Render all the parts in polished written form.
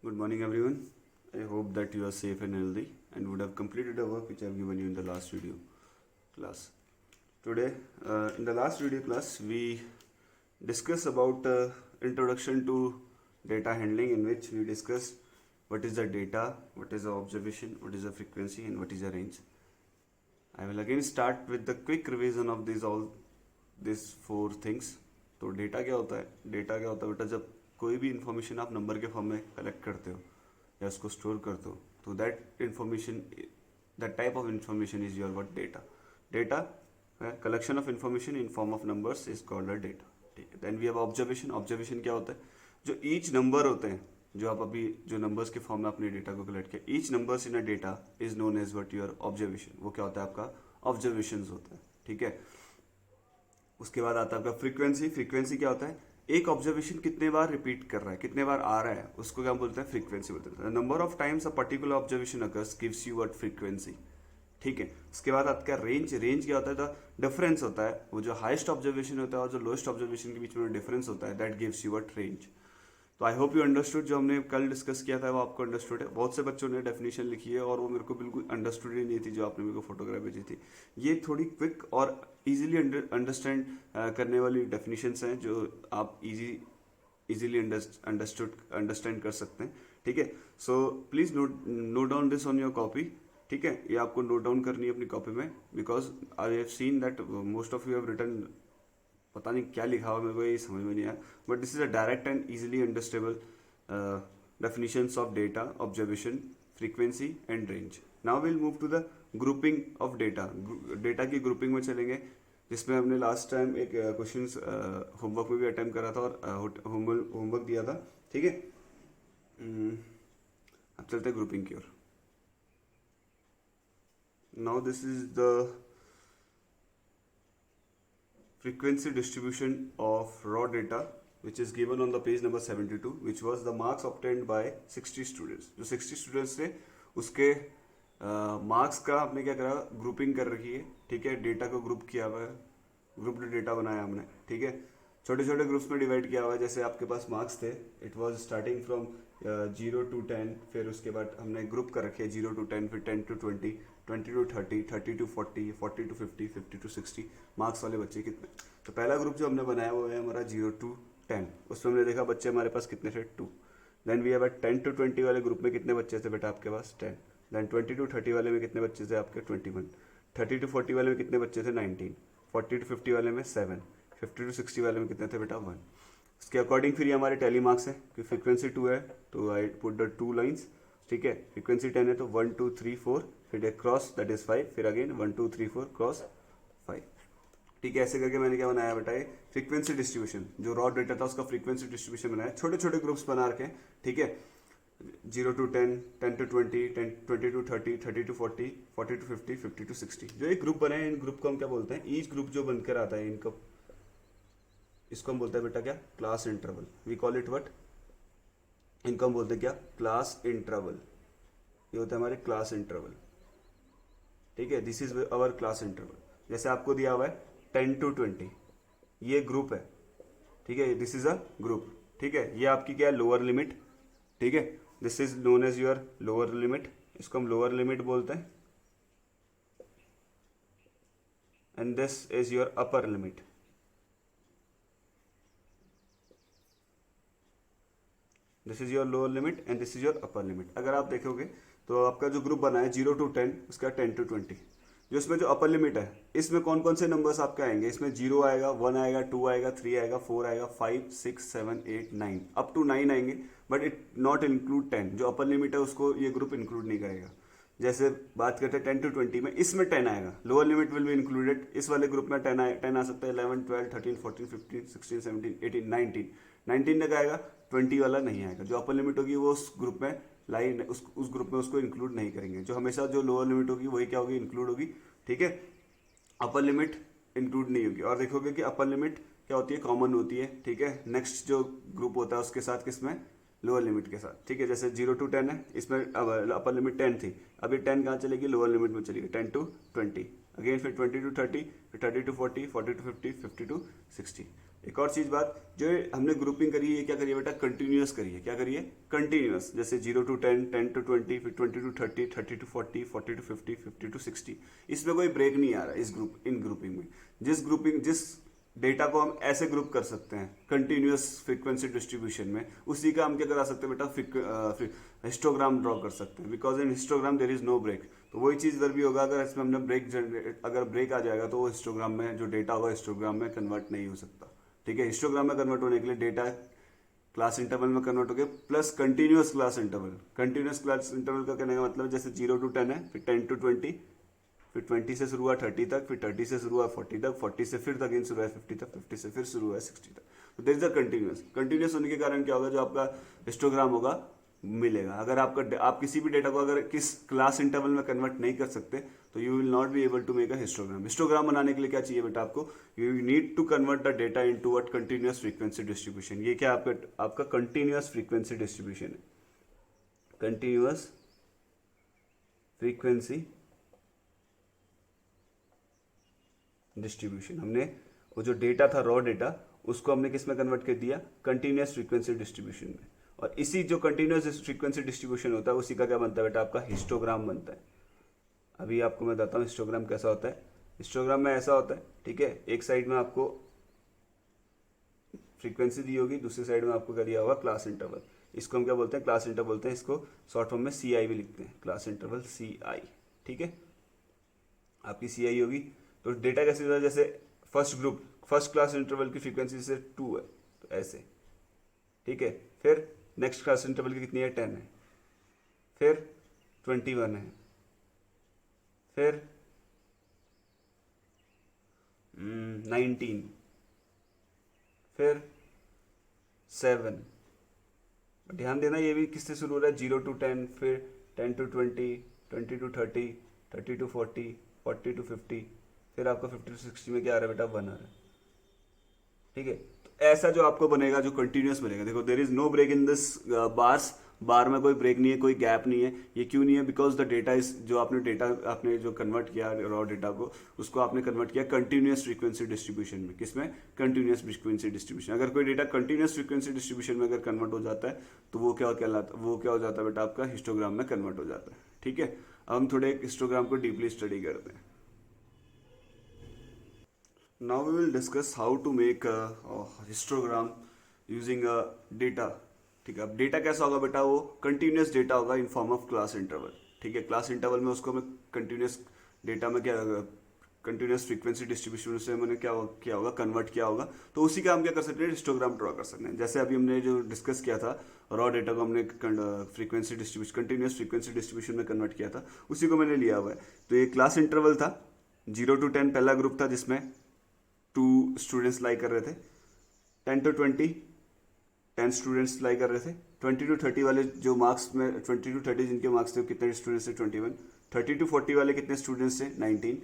Good morning, everyone. I hope that you are safe and healthy and would have completed the work which I have given you in the last video class. Today, in the last video class, we discussed about introduction to data handling, in which we discussed what is the data, what is the observation, what is the frequency, and what is the range. I will again start with the quick revision of these four things. तो data क्या होता है? Data क्या होता है बेटा? जब कोई भी इंफॉर्मेशन आप नंबर के फॉर्म में कलेक्ट करते हो या उसको स्टोर करते हो, तो that type of information is your what data. Data collection of information in form of numbers is called a data. ठीक है. Then we have observation. Observation क्या होता है? जो ईच नंबर होते हैं, जो आप अभी जो नंबर्स के फॉर्म में अपने डेटा को कलेक्ट किया, each numbers in a data is known as what your observation. वो क्या होता है? आपका ऑब्जर्वेशन होता है. ठीक है. उसके बाद आता है आपका फ्रीक्वेंसी. फ्रीक्वेंसी क्या होता है? एक ऑब्जर्वेशन कितने बार रिपीट कर रहा है, कितने बार आ रहा है, उसको क्या बोलते हैं? फ्रीक्वेंसी बोलते हैं. Number of times a particular observation occurs gives you what frequency. ठीक है. उसके बाद आपका रेंज. रेंज क्या होता है? द डिफरेंस होता है, वो जो हाईएस्ट ऑब्जर्वेशन होता है और जो लोएस्ट ऑब्जर्वेशन के बीच में डिफरेंस होता है, that gives you what range. तो आई होप यू अंडरस्टूड. जो हमने कल डिस्कस किया था वो आपको अंडरस्टूड है. बहुत से बच्चों ने डेफिनेशन लिखी है और वो मेरे को बिल्कुल अंडरस्टूड ही नहीं थी, जो आपने मेरे को फोटोग्राफ भेजी थी. ये थोड़ी क्विक और इजीली अंडरस्टैंड करने वाली डेफिनेशंस हैं, जो आप इजीली अंडरस्टैंड कर सकते हैं. ठीक है. So please note down this on your copy. ठीक है. ये आपको नोट डाउन करनी है अपनी कॉपी में, because I have seen that most of you have written, पता नहीं क्या लिखा हुआ, मेरे को ये समझ में नहीं आया. But this is a direct and easily understandable definitions of data, observation, frequency and range. Now will move to the grouping of data. Data की ग्रुपिंग में चलेंगे, जिसमें हमने लास्ट टाइम एक क्वेश्चन होमवर्क में भी अटेम्प्ट करा था और होमवर्क दिया था. ठीक है. अब चलते हैं ग्रुपिंग की ओर. Now this is the frequency distribution of raw data which is given on the page number 72, which was the marks obtained by 60 students. जो 60 students थे उसके मार्क्स का हमने क्या करा? ग्रुपिंग कर रखी है. ठीक है. डेटा को ग्रुप किया हुआ है, ग्रुप्ड डेटा बनाया हमने. ठीक है. छोटे छोटे ग्रुप्स में डिवाइड किया हुआ है. जैसे आपके पास मार्क्स थे, it was starting from 0 to 10, फिर उसके बाद हमने ग्रुप कर रखे 0 to 10, फिर 10 to 20, 20 to 30, 30 to 40, 40 to 50, 50 to 60 marks वाले बच्चे कितने. तो पहला ग्रुप जो हमने बनाया वो है हमारा 0 to 10. उसमें हमने देखा बच्चे हमारे पास कितने थे? 2. देन वी हैव 10 to 20 वाले ग्रुप में कितने बच्चे थे बेटा आपके पास? 10. देन 20 to 30 वाले में कितने बच्चे थे आपके? 21. 30 to 40 वाले में कितने बच्चे थे? 19. 40 to 50 वाले में 7. 50 to 60 वाले में कितने थे बेटा? 1. इसके अकॉर्डिंग फिर ये हमारे टैली मार्क्स है कि फ्रीक्वेंसी 2 है तो आई पुट द 2 लाइन्स. ठीक है. फ्रीक्वेंसी 10 है तो 1 2 3 4, फिर एक क्रॉस दैट इज 5, फिर अगेन 1 2 3 4 क्रॉस 5. ठीक है. ऐसे करके मैंने क्या बनाया बेटा? ये फ्रीक्वेंसी डिस्ट्रीब्यूशन, जो रॉ डेटा था उसका फ्रीक्वेंसी डिस्ट्रीब्यूशन बनाया. छोटे छोटे ग्रुप्स बना रखे. ठीक है. 0 to 10, 10 to 20, 20 to 30, 30 to 40, 40 to 50, 50 to 60. जो एक ग्रुप बनाए, इन ग्रुप को हम क्या बोलते हैं? ईच ग्रुप जो बनकर आता है इनको, इसको हम बोलते हैं बेटा क्या? Class interval. We call it what? इनको हम बोलते हैं क्या? Class interval. ये होता है हमारे क्लास इंटरवल. ठीक है. This is our class interval. जैसे आपको दिया हुआ है 10 to 20, ये ग्रुप है. ठीक है. This is a group. ठीक है. ये आपकी क्या है? Lower limit. ठीक है. This is known as your lower limit. इसको हम लोअर लिमिट बोलते हैं. And this is your upper limit. This is your lower limit and this is your upper limit. अगर आप देखोगे तो आपका जो ग्रुप बना है 0 to 10, उसका 10 to 20, जो इसमें जो अपर लिमिट है, इसमें कौन कौन से नंबर्स आपके आएंगे? इसमें 0 आएगा, 1 आएगा, 2 आएगा, 3 आएगा, 4 आएगा, 5 6 7 8 9, अप टू 9 आएंगे. But it not include 10. जो अपर लिमिट है उसको ये ग्रुप इंक्लूड नहीं करेगा. जैसे बात करते हैं 10 to 20 में, इसमें 10 आएगा. Lower limit will be included. इस वाले ग्रुप में 10 आ सकता है. 11 12 13 14 15 16 17 18 19. 19 तक आएगा. 20 वाला नहीं आएगा. जो अपर लिमिट होगी वो उस ग्रुप में लाइन, उस ग्रुप में उसको इंक्लूड नहीं करेंगे. जो हमेशा जो लोअर लिमिट होगी वही क्या होगी? इंक्लूड होगी. ठीक है. अपर लिमिट इंक्लूड नहीं होगी. और देखोगे कि अपर लिमिट क्या होती है? कॉमन होती है. ठीक है. नेक्स्ट जो ग्रुप होता है उसके साथ किसमें? लोअर लिमिट के साथ. ठीक है. जैसे 0 to 10 है, इसमें अपर लिमिट 10 थी, अभी 10 कहाँ चलेगी? लोअर लिमिट में चलेगी. 10 to 20, अगेन फिर 20 to 30, फिर 30 to 40, 40 to 50, 50 to 60. एक और चीज बात, जो हमने ग्रुपिंग करी है क्या करिए बेटा, कंटिन्यूअस करिए। क्या करिए, कंटिन्यूअस। जैसे 0 to 10, 10 to 20, फिर 20 to 30, 30 to 40, 40 to 50, 50 to 60। इसमें कोई ब्रेक नहीं आ रहा इस इन ग्रुपिंग में। जिस डेटा को हम ऐसे ग्रुप कर सकते हैं कंटिन्यूअस फ्रीक्वेंसी डिस्ट्रीब्यूशन में, उसी का हम क्या करा सकते हैं बेटा, हिस्टोग्राम ड्रॉ कर सकते हैं। Because in histogram there is no break. तो वही चीज इधर भी होगा, अगर इसमें हमने अगर ब्रेक आ जाएगा तो वो हिस्टोग्राम में जो डेटा होगा हिस्टोग्राम में कन्वर्ट नहीं हो सकता। ठीक है, हिस्टोग्राम में कन्वर्ट होने के लिए डेटा क्लास इंटरवल में कन्वर्ट हो गया, plus continuous class interval. Continuous class interval का कहने का मतलब जैसे 0 to 10 है, फिर 10 to 20, फिर 20 से शुरू हुआ 30 तक, फिर 30 से शुरू हुआ 40 तक, 40 से फिर अगेन शुरू हुआ 50 तक, 50 से फिर शुरू हुआ 60 तक। तो देयर इज अ कंटिन्यूअस होने के कारण क्या होगा, जो आपका हिस्टोग्राम होगा मिलेगा। अगर आप किसी भी डेटा को अगर किस क्लास इंटरवल में कन्वर्ट नहीं कर सकते तो you will not be able to make a histogram. Histogram बनाने के लिए क्या चाहिए बेटा आपको, you need to convert the data into what, continuous frequency distribution. ये क्या आपका कंटिन्यूअस फ्रीक्वेंसी डिस्ट्रीब्यूशन है, कंटिन्यूअस फ्रीक्वेंसी डिस्ट्रीब्यूशन। हमने वो जो डेटा था रॉ डेटा, उसको हमने किस में कन्वर्ट कर दिया, कंटिन्यूअस फ्रीक्वेंसी डिस्ट्रीब्यूशन में। और इसी जो कंटिन्यूअस फ्रीक्वेंसी डिस्ट्रीब्यूशन होता है उसी का क्या बनता है बेटा, आपका हिस्टोग्राम बनता है। अभी आपको मैं बताता हूँ हिस्टोग्राम कैसा होता है। हिस्टोग्राम में ऐसा होता है, ठीक है, एक साइड में आपको फ्रीक्वेंसी दी होगी, दूसरी साइड में आपको क्या दिया होगा, क्लास इंटरवल। इसको हम क्या बोलते हैं, क्लास इंटरवल बोलते हैं। इसको शॉर्ट फॉर्म में CI भी लिखते हैं, क्लास इंटरवल CI। ठीक है, आपकी CI होगी। तो डेटा कैसे होता है, जैसे फर्स्ट क्लास इंटरवल की फ्रीक्वेंसी जैसे 2 है तो ऐसे, ठीक है। फिर नेक्स्ट क्लास इंटरवल की कितनी है, 10 है, फिर 21 है, फिर 19, फिर 7। ध्यान देना ये भी किससे शुरू हो रहा है, 0 to 10, फिर 10 to 20, 20 to 30, 30 to 40, 40 to 50, फिर आपका 50 to 60 में क्या आ रहा है बेटा, 1 आ रहा है। ठीक है, तो ऐसा जो आपको बनेगा, जो कंटिन्यूअस बनेगा। देखो there is no break in this bars, bar में कोई ब्रेक नहीं है, कोई गैप नहीं है। ये क्यों नहीं है, बिकॉज द डेटा इज, जो आपने जो कन्वर्ट किया रॉ डेटा को, उसको आपने कन्वर्ट किया कंटिन्यूअस फ्रीक्वेंसी डिस्ट्रीब्यूशन में। किसमें, कंटिन्यूअस फ्रीक्वेंसी डिस्ट्रीब्यूशन। अगर कोई डेटा कंटिन्यूअस फ्रीक्वेंसी डिस्ट्रीब्यूशन में अगर कन्वर्ट हो जाता है तो वो क्या हो जाता है बेटा, आपका हिस्टोग्राम में कन्वर्ट हो जाता है। ठीक है, अब हम थोड़े हिस्टोग्राम को डीपली स्टडी करते हैं। Now we will discuss how to make a histogram using a data। ठीक है, अब डेटा कैसा होगा बेटा, वो कंटिन्यूअस डेटा होगा इन फॉर्म ऑफ क्लास इंटरवल। ठीक है, क्लास इंटरवल में उसको हमें कंटिन्यूअस डेटा में क्या, कंटिन्यूअस फ्रीक्वेंसी डिस्ट्रीब्यूशन से मैंने क्या होगा, कन्वर्ट किया होगा। तो उसी का हम क्या कर सकते हैं, हिस्टोग्राम ड्रॉ कर सकते हैं। जैसे अभी हमने जो डिस्कस किया था, रॉ डेटा को हमने frequency distribution, continuous frequency distribution में कन्वर्ट किया था, उसी को मैंने लिया हुआ है। तो ये क्लास इंटरवल था, 0 to 10 पहला ग्रुप था जिसमें 2 स्टूडेंट्स लाई कर रहे थे, 10 to 20 10 स्टूडेंट्स लाई कर रहे थे, 20 to 30 वाले जो मार्क्स में, 20 to 30 जिनके मार्क्स थे कितने स्टूडेंट्स थे, 21। 30 to 40 वाले कितने स्टूडेंट्स थे, 19।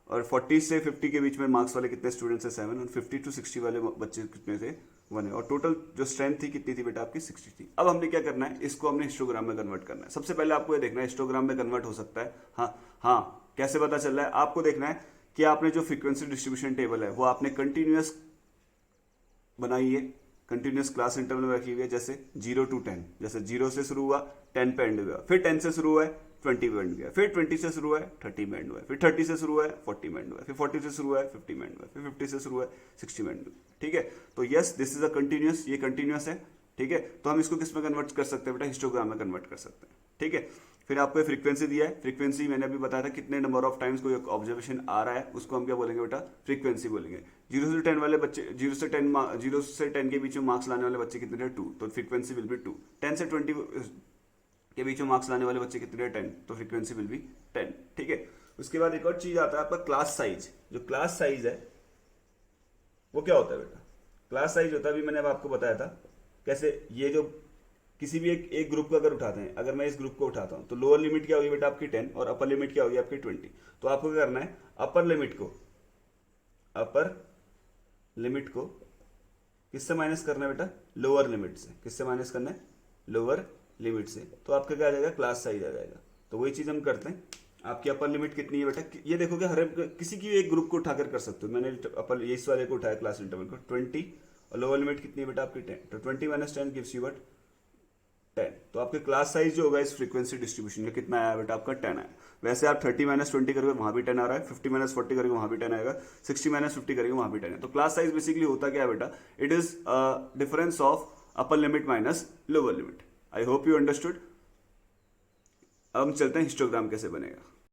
और 40 से 50 के बीच में मार्क्स वाले कितने स्टूडेंट्स थे, 7। और 50 to 60 वाले बच्चे कितने थे, 1 है। और टोटल जो स्ट्रेंथ थी कितनी थी बेटा, आपकी 60 थी। अब हमने क्या करना है, इसको हमने हिस्टोग्राम में कन्वर्ट करना है। सबसे पहले आपको ये देखना है हिस्टोग्राम में कन्वर्ट हो सकता है, हाँ कैसे पता चल रहा है, आपको देखना है कि आपने जो फ्रीक्वेंसी डिस्ट्रीब्यूशन टेबल है वो आपने कंटिन्यूअस बनाई है, कंटिन्यूअस क्लास इंटरवल में रखी हुई है। जैसे 0 to 10, जैसे 0 से शुरू हुआ 10 पे एंड हुआ, फिर 10 से शुरू हुआ है 20 पे एंड हुआ, फिर 20 से शुरू हुआ है 30 में एंड हुआ, फिर 30 से शुरू हुआ है 40 में एंड हुआ, फिर 40 से शुरू हुआ है 50 में एंड हुआ, फिर 50 से शुरू हुआ है 60 में एंड हुआ। ठीक है, तो yes this is a continuous, ये कंटिन्यूअस है। ठीक है, तो हम इसको किस में कन्वर्ट कर सकते हैं बेटा, हिस्टोग्राम में कन्वर्ट कर सकते हैं। ठीक है, फिर आपको फ्रीक्वेंसी दिया है, फ्रीक्वेंसी मैंने अभी बताया था कितने नंबर ऑफ टाइम्स कोई ऑब्जर्वेशन आ रहा है, उसको हम क्या बोलेंगे बेटा, फ्रीक्वेंसी बोलेंगे। 0 से 10 वाले बच्चे, 0 से 10 के बीच में मार्क्स लाने वाले बच्चे कितने थे, 2, तो फ्रीक्वेंसी विल बी 2। 10 से 20 के बीच में मार्क्स लाने वाले बच्चे कितने थे, 10, तो फ्रीक्वेंसी विल बी 10। ठीक है, उसके बाद एक और चीज आता है आपका क्लास साइज। जो क्लास साइज है वो क्या होता है बेटा, क्लास साइज होता है, अभी मैंने अब आपको बताया था कैसे। ये जो किसी भी एक ग्रुप को अगर उठाते हैं, अगर मैं इस ग्रुप को उठाता हूं तो लोअर लिमिट क्या होगी बेटा आपकी 10 और अपर लिमिट क्या होगी आपकी 20। तो आपको क्या करना है, अपर लिमिट को किससे माइनस करना है बेटा, लोअर लिमिट से। किससे माइनस करना है, लोअर लिमिट से। तो आपका क्या आ जाएगा, क्लास साइज आ जाएगा। तो वही चीज हम करते हैं, आपकी अपर लिमिट कितनी है बेटा, ये देखोगे हर किसी की एक ग्रुप को उठाकर कर सकते हो। मैंने अपर इस वाले को उठाया क्लास इंटरवल को 20 और लोअर लिमिट कितनी है बेटा आपकी 10, तो 20 माइनस 10 गिव्स यू व्हाट 10। तो आपके क्लास साइज जो होगा इस फ्रीक्वेंसी डिस्ट्रीब्यूशन में कितना आया बेटा आपका 10 आया। वैसे आप 30 माइनस 20 करोगे वहां भी 10 आ रहा है, 50 माइनस 40 करोगे वहां भी 10 आएगा, 60 माइनस 50 करेंगे वहां भी 10 है। तो क्लास साइज बेसिकली होता क्या है बेटा, it is difference of upper limit minus lower limit. I hope you understood. अब हम चलते हैं हिस्टोग्राम कैसे बनेगा।